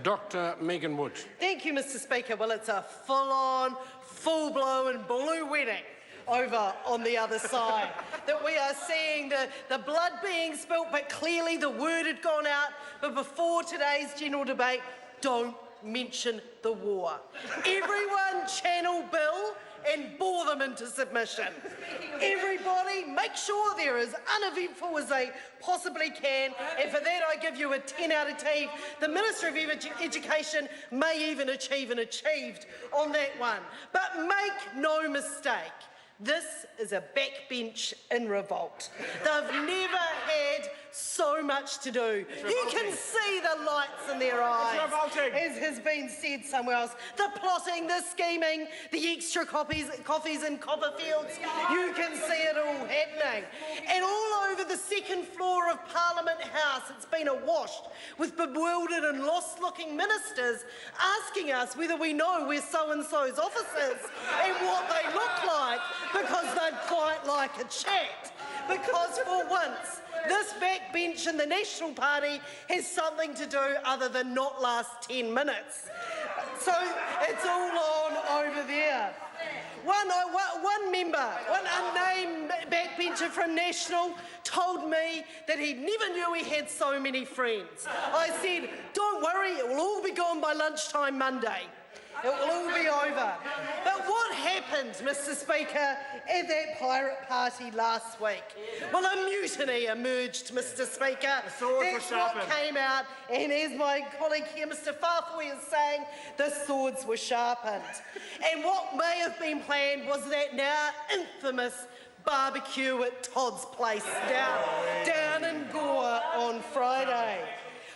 Dr. Megan Wood. Thank you, Mr. Speaker. Well, it's a full-on, full-blown blue wedding over on the other side. That we are seeing the blood being spilt, but clearly the word had gone out. But before today's general debate, don't mention the war. Everyone channel Bill and bore them into submission. Everybody, make sure they're as uneventful as they possibly can, and for that I give you a 10 out of 10. The Minister of Education may even achieve and achieved on that one. But make no mistake, this is a backbench in revolt. They've never had so much to do. You can see the lights in their eyes, as has been said somewhere else. The plotting, the scheming, the extra coffees in Copperfields. You can see it all happening. And all over the second floor of Parliament House, it's been awash with bewildered and lost-looking ministers asking us whether we know where so-and-so's office is and what they look like, because they'd quite like a chat. Because for once, this backbench in the National Party has something to do other than not last 10 minutes. So it's all on over there. One member, one unnamed backbencher from National, told me that he never knew he had so many friends. I said, don't worry, it will all be gone by lunchtime Monday. It will all be over. But what happened, Mr. Speaker, at that pirate party last week? Well, a mutiny emerged, Mr. Speaker. The swords were sharpened. What came out, and as my colleague here, Mr. Farfoy, is saying, the swords were sharpened. And what may have been planned was that now infamous barbecue at Todd's place down in Gore on Friday.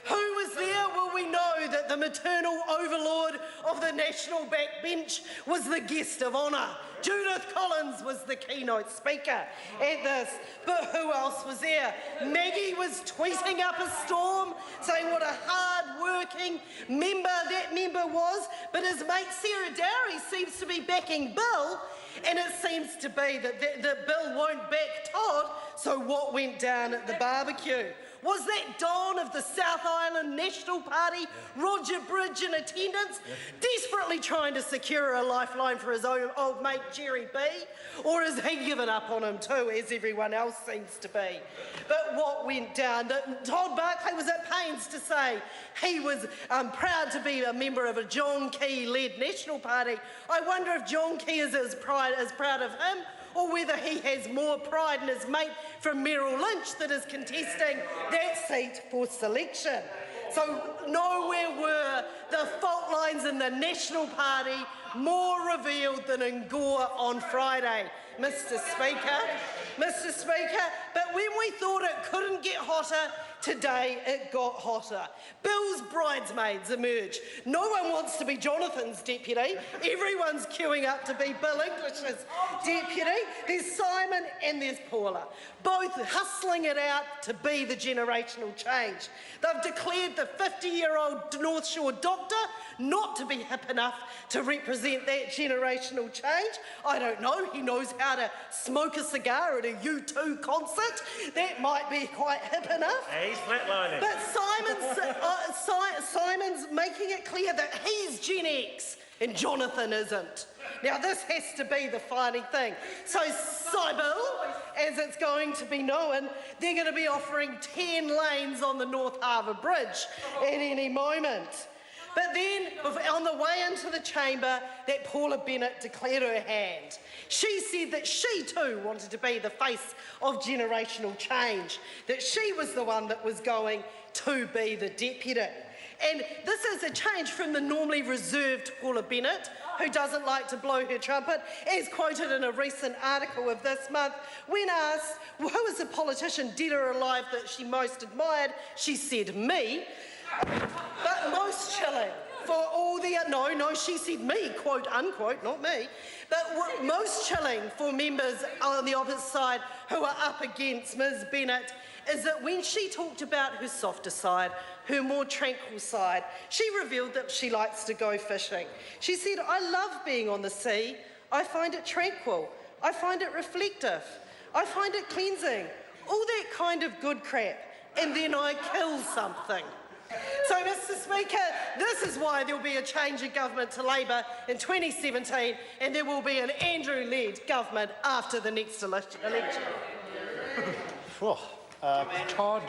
Who was there? Well, we know that the maternal overlord of the National Backbench was the guest of honour. Judith Collins was the keynote speaker at this. But who else was there? Maggie was tweeting up a storm, saying what a hard-working member that member was. But his mate Sarah Dowry seems to be backing Bill, and it seems to be that Bill won't back Todd. So what went down at the barbecue? Was that Don of the South Island National Party, Roger Bridge in attendance, desperately trying to secure a lifeline for his old mate Jerry B? Or has he given up on him too, as everyone else seems to be? But what went down? Todd Barclay was at pains to say he was proud to be a member of a John Key-led National Party. I wonder if John Key is as proud of him, or whether he has more pride in his mate from Merrill Lynch that is contesting that seat for selection. So nowhere were the fault lines in the National Party more revealed than in Gore on Friday, Mr. Speaker. Mr. Speaker, but when we thought it couldn't get hotter, today it got hotter. Bill's bridesmaids emerge. No one wants to be Jonathan's deputy. Everyone's queuing up to be Bill English's deputy. There's Simon and there's Paula, both hustling it out to be the generational change. They've declared the 50-year-old North Shore doctor not to be hip enough to represent that generational change. I don't know, he knows how to smoke a cigar at a U2 concert. That might be quite hip enough. He's flatlining. But Simon's making it clear that he's Gen X and Jonathan isn't. Now this has to be the funny thing. So Sybil, as it's going to be known, they're going to be offering 10 lanes on the North Harbour Bridge at any moment. But then, on the way into the chamber, that Paula Bennett declared her hand. She said that she too wanted to be the face of generational change, that she was the one that was going to be the deputy. And this is a change from the normally reserved Paula Bennett, who doesn't like to blow her trumpet, as quoted in a recent article of this month. When asked who was the politician, dead or alive, that she most admired, she said me. But most chilling for all the... No, she said me, quote unquote, not me. But most chilling for members on the opposite side who are up against Ms Bennett is that when she talked about her softer side, her more tranquil side, she revealed that she likes to go fishing. She said, I love being on the sea. I find it tranquil. I find it reflective. I find it cleansing. All that kind of good crap. And then I kill something. So, Mr Speaker, this is why there will be a change in government to Labor in 2017 and there will be an Andrew-led government after the next election. Todd.